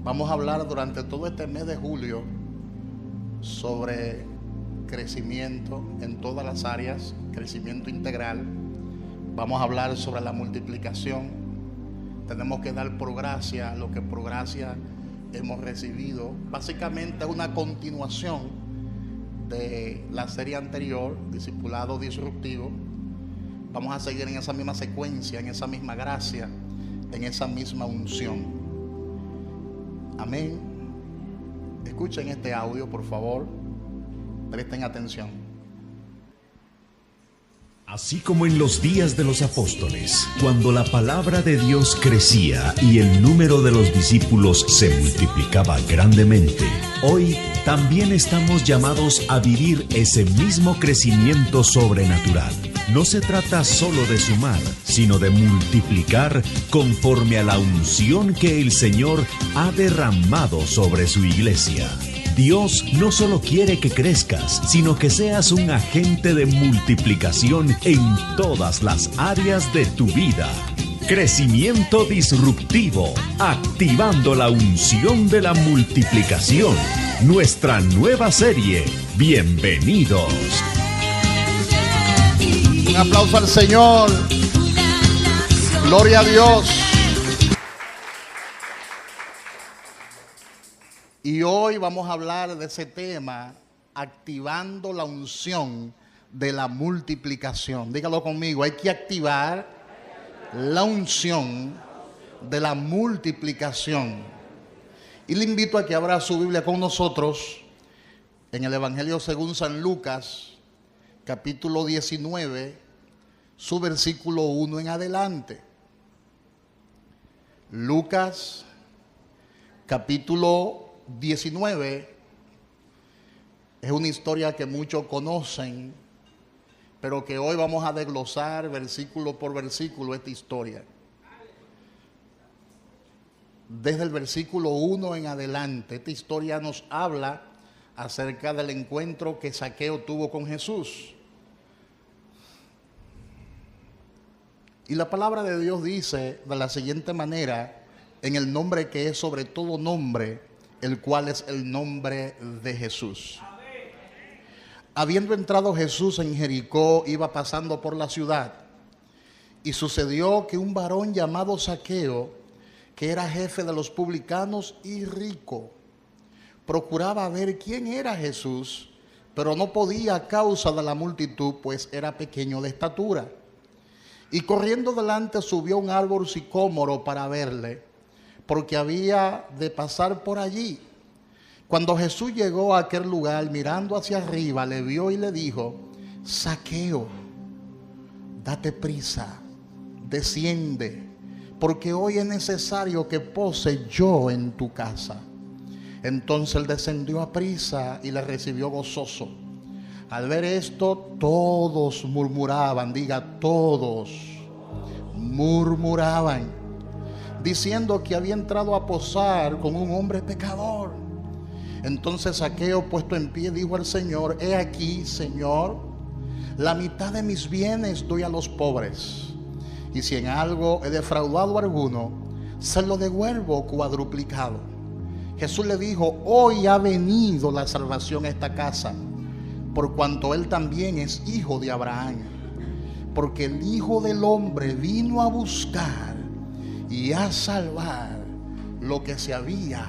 Vamos a hablar durante todo este mes de julio sobre crecimiento en todas las áreas, crecimiento integral. Vamos a hablar sobre la multiplicación. Tenemos que dar por gracia lo que por gracia hemos recibido. Básicamente es una continuación de la serie anterior, Discipulado Disruptivo. Vamos a seguir en esa misma secuencia, en esa misma gracia, en esa misma unción. Amén. Escuchen este audio, por favor. Presten atención. Así como en los días de los apóstoles, cuando la palabra de Dios crecía y el número de los discípulos se multiplicaba grandemente, hoy también estamos llamados a vivir ese mismo crecimiento sobrenatural. No se trata solo de sumar, sino de multiplicar conforme a la unción que el Señor ha derramado sobre su iglesia. Dios no solo quiere que crezcas, sino que seas un agente de multiplicación en todas las áreas de tu vida. Crecimiento disruptivo, activando la unción de la multiplicación. Nuestra nueva serie. Bienvenidos. Un aplauso al Señor. Gloria a Dios. Y hoy vamos a hablar de ese tema, activando la unción de la multiplicación. Dígalo conmigo, hay que activar la unción de la multiplicación. Y le invito a que abra su Biblia con nosotros en el Evangelio según San Lucas, capítulo 19, su versículo 1 en adelante. Lucas, capítulo 19, es una historia que muchos conocen, pero que hoy vamos a desglosar versículo por versículo esta historia. Desde el versículo 1 en adelante, esta historia nos habla acerca del encuentro que Zaqueo tuvo con Jesús. Y la palabra de Dios dice de la siguiente manera, en el nombre que es sobre todo nombre, el cual es el nombre de Jesús. Habiendo entrado Jesús en Jericó, iba pasando por la ciudad, y sucedió que un varón llamado Zaqueo, que era jefe de los publicanos y rico, procuraba ver quién era Jesús, pero no podía a causa de la multitud, pues era pequeño de estatura. Y corriendo delante subió a un árbol sicómoro para verle, porque había de pasar por allí. Cuando Jesús llegó a aquel lugar, mirando hacia arriba, le vio y le dijo: Zaqueo, date prisa, desciende, porque hoy es necesario que pose yo en tu casa. Entonces él descendió a prisa y le recibió gozoso. Al ver esto, todos murmuraban, diga todos, murmuraban, diciendo que había entrado a posar con un hombre pecador. Entonces Zaqueo, puesto en pie, dijo al Señor: He aquí, Señor, la mitad de mis bienes doy a los pobres, y si en algo he defraudado a alguno, se lo devuelvo cuadruplicado. Jesús le dijo: Hoy ha venido la salvación a esta casa, por cuanto él también es hijo de Abraham, porque el Hijo del Hombre vino a buscar y a salvar lo que se había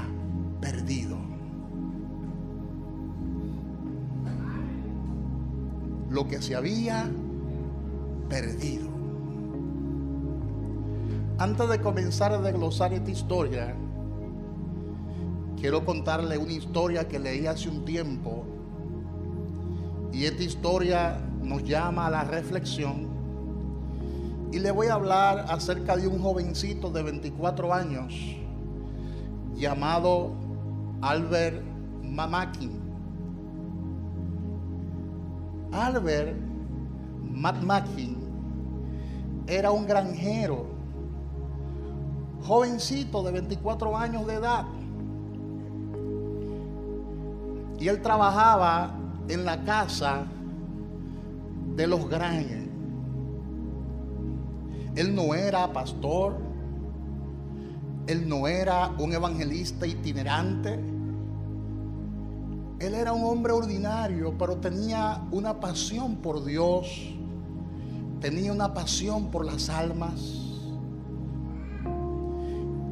perdido. Lo que se había perdido. Antes de comenzar a desglosar esta historia, quiero contarle una historia que leí hace un tiempo. Y esta historia nos llama a la reflexión. Y le voy a hablar acerca de un jovencito de 24 años llamado Albert McMakin. Albert McMakin era un granjero, jovencito de 24 años de edad. Y él trabajaba en la casa de los Granger. Él no era pastor, Él no era un evangelista itinerante. Él era un hombre ordinario, pero tenía una pasión por Dios. Tenía una pasión por las almas.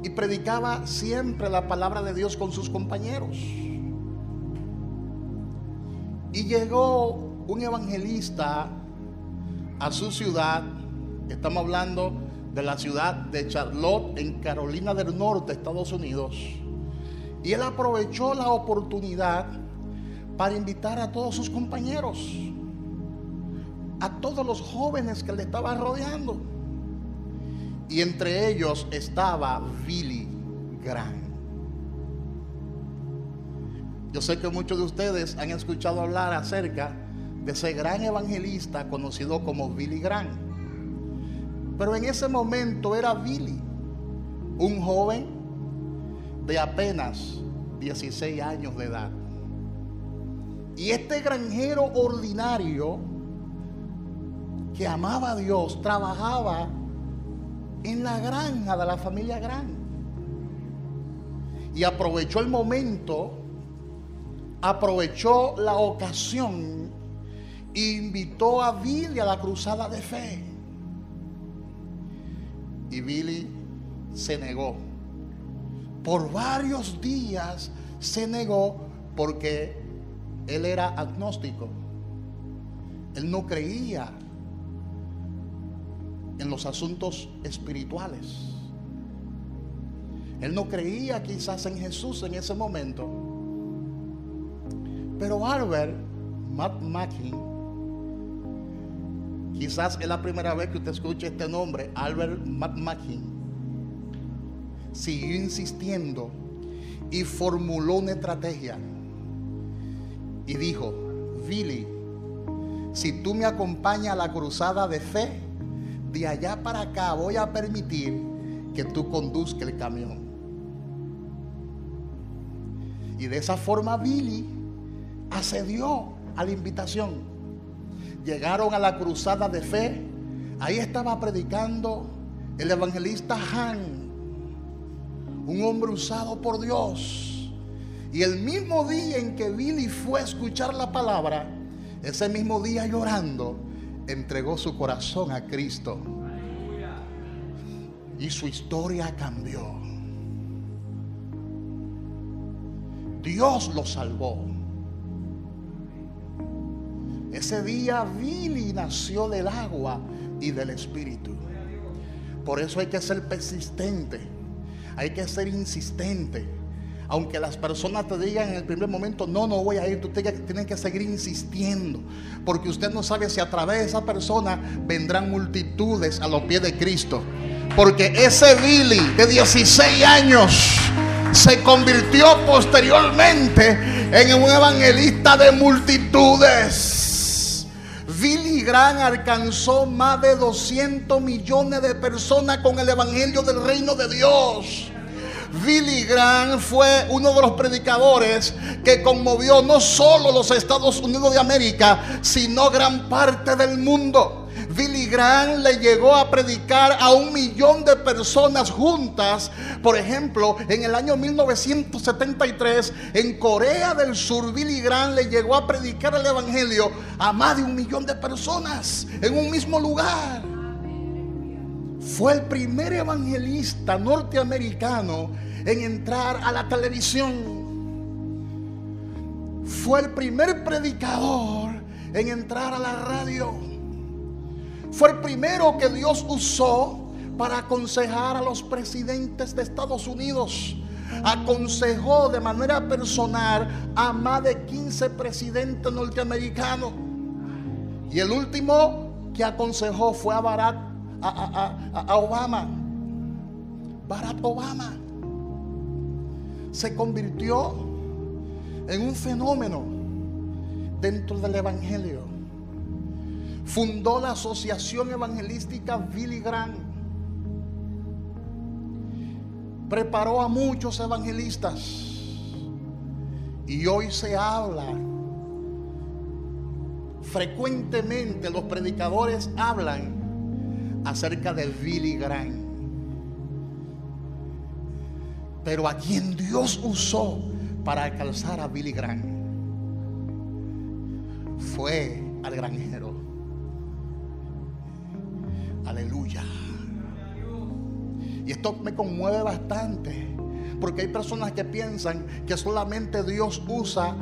Y predicaba siempre la palabra de Dios con sus compañeros. Y llegó un evangelista a su ciudad. Estamos hablando de la ciudad de Charlotte, en Carolina del Norte, Estados Unidos. Y él aprovechó la oportunidad para invitar a todos sus compañeros, a todos los jóvenes que le estaban rodeando. Y entre ellos estaba Billy Graham. Yo sé que muchos de ustedes han escuchado hablar acerca de ese gran evangelista conocido como Billy Graham. Pero en ese momento era Billy, un joven de apenas 16 años de edad. Y este granjero ordinario que amaba a Dios trabajaba en la granja de la familia Graham. Y aprovechó el momento, aprovechó la ocasión e invitó a Billy a la cruzada de fe. Y Billy se negó. Por varios días se negó porque él era agnóstico. Él no creía en los asuntos espirituales. Él no creía quizás en Jesús en ese momento. Pero Albert McMakin, quizás es la primera vez que usted escuche este nombre, Albert McMakin, siguió insistiendo y formuló una estrategia y dijo: Billy, si tú me acompañas a la cruzada de fe, de allá para acá voy a permitir que tú conduzcas el camión. Y de esa forma Billy accedió a la invitación. Llegaron a la cruzada de fe. Ahí estaba predicando el evangelista Han, un hombre usado por Dios. Y el mismo día en que Billy fue a escuchar la palabra, ese mismo día llorando, entregó su corazón a Cristo. Y su historia cambió. Dios lo salvó. Ese día Billy nació del agua y del Espíritu. Por eso hay que ser persistente, hay que ser insistente. Aunque las personas te digan en el primer momento: no voy a ir, tú tienes que seguir insistiendo, porque usted no sabe si a través de esa persona vendrán multitudes a los pies de Cristo. Porque ese Billy de 16 años se convirtió posteriormente en un evangelista de multitudes. Billy Graham alcanzó más de 200 millones de personas con el evangelio del reino de Dios. Billy Graham fue uno de los predicadores que conmovió no solo los Estados Unidos de América, sino gran parte del mundo. Billy Graham le llegó a predicar a 1 millón de personas juntas. Por ejemplo, en el año 1973, en Corea del Sur, Billy Graham le llegó a predicar el evangelio a más de 1 millón de personas en un mismo lugar. Fue el primer evangelista norteamericano en entrar a la televisión. Fue el primer predicador en entrar a la radio. Fue el primero que Dios usó para aconsejar a los presidentes de Estados Unidos. Aconsejó de manera personal a más de 15 presidentes norteamericanos. Y el último que aconsejó fue a Obama. Barack Obama se convirtió en un fenómeno dentro del evangelio. Fundó la Asociación Evangelística Billy Graham. Preparó a muchos evangelistas. Y hoy se habla frecuentemente, los predicadores hablan acerca de Billy Graham. Pero a quien Dios usó para alcanzar a Billy Graham fue al granjero. Aleluya. Y esto me conmueve bastante, porque hay personas que piensan que solamente Dios usa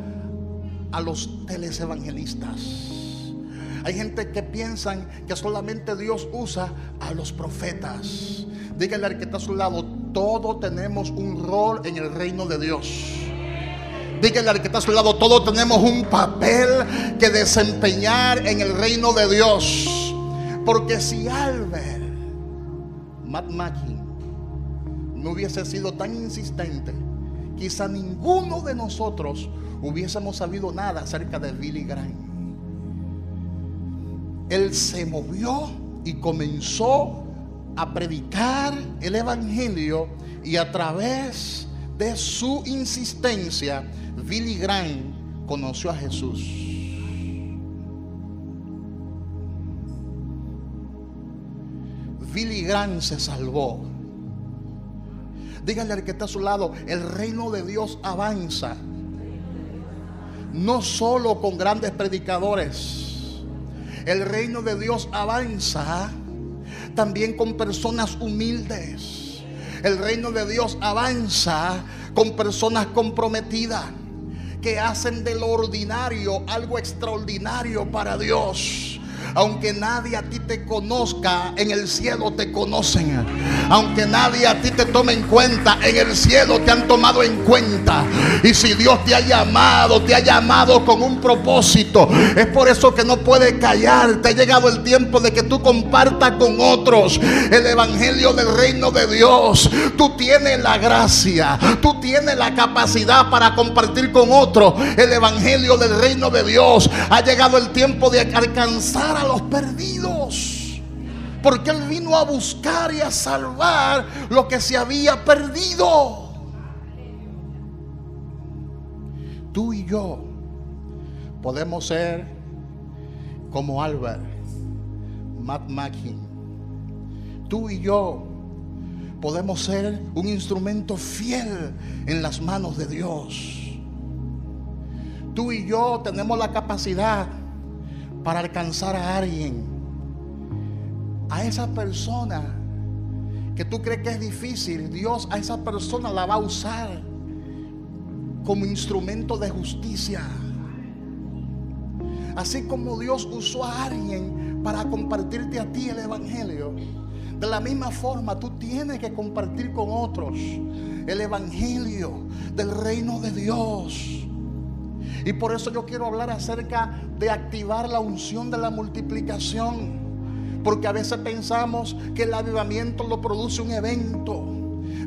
a los televangelistas. Hay gente que piensan que solamente Dios usa a los profetas. Dígale al que está a su lado: todos tenemos un rol en el reino de Dios. Dígale al que está a su lado: todos tenemos un papel que desempeñar en el reino de Dios. Porque si Albert McMahon no hubiese sido tan insistente, quizá ninguno de nosotros hubiésemos sabido nada acerca de Billy Graham. Él se movió y comenzó a predicar el evangelio, y a través de su insistencia Billy Graham conoció a Jesús. Billy Graham se salvó. Dígale al que está a su lado: el reino de Dios avanza no solo con grandes predicadores. El reino de Dios avanza también con personas humildes. El reino de Dios avanza con personas comprometidas que hacen de lo ordinario algo extraordinario para Dios. Aunque nadie a ti te conozca, en el cielo te conocen. Aunque nadie a ti te tome en cuenta, en el cielo te han tomado en cuenta. Y si Dios te ha llamado con un propósito. Es por eso que no puedes callar. Te ha llegado el tiempo de que tú compartas con otros el evangelio del reino de Dios. Tú tienes la gracia, tú tienes la capacidad para compartir con otros el evangelio del reino de Dios. Ha llegado el tiempo de alcanzar a los perdidos, porque Él vino a buscar y a salvar lo que se había perdido. Tú y yo podemos ser como Albert McMahon. Tú y yo podemos ser un instrumento fiel en las manos de Dios. Tú y yo tenemos la capacidad para alcanzar a alguien, a esa persona que tú crees que es difícil. Dios a esa persona la va a usar como instrumento de justicia. Así como Dios usó a alguien para compartirte a ti el evangelio, de la misma forma tú tienes que compartir con otros el evangelio del reino de Dios. Y por eso yo quiero hablar acerca de activar la unción de la multiplicación. Porque a veces pensamos que el avivamiento lo produce un evento.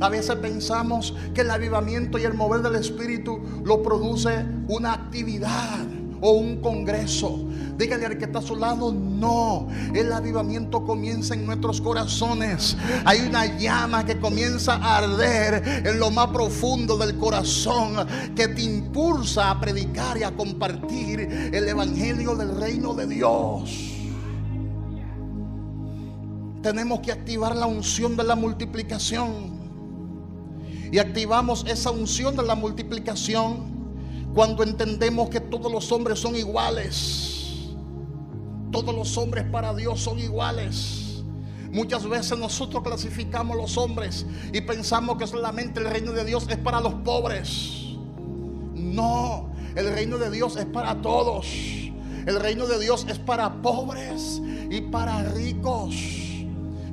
A veces pensamos que el avivamiento y el mover del Espíritu lo produce una actividad o un congreso. Dígale al que está a su lado: no, el avivamiento comienza en nuestros corazones. Hay una llama que comienza a arder en lo más profundo del corazón, que te impulsa a predicar y a compartir el evangelio del reino de Dios. Tenemos que activar la unción de la multiplicación. Y activamos esa unción de la multiplicación cuando entendemos que todos los hombres son iguales. Todos los hombres para Dios son iguales. Muchas veces nosotros clasificamos los hombres y pensamos que solamente el reino de Dios es para los pobres. No, el reino de Dios es para todos. El reino de Dios es para pobres y para ricos.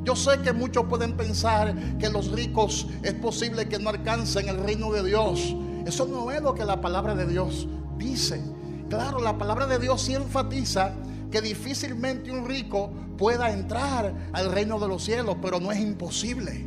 Yo sé que muchos pueden pensar que los ricos es posible que no alcancen el reino de Dios. Eso no es lo que la palabra de Dios dice. Claro, la palabra de Dios sí enfatiza que difícilmente un rico pueda entrar al reino de los cielos, pero no es imposible.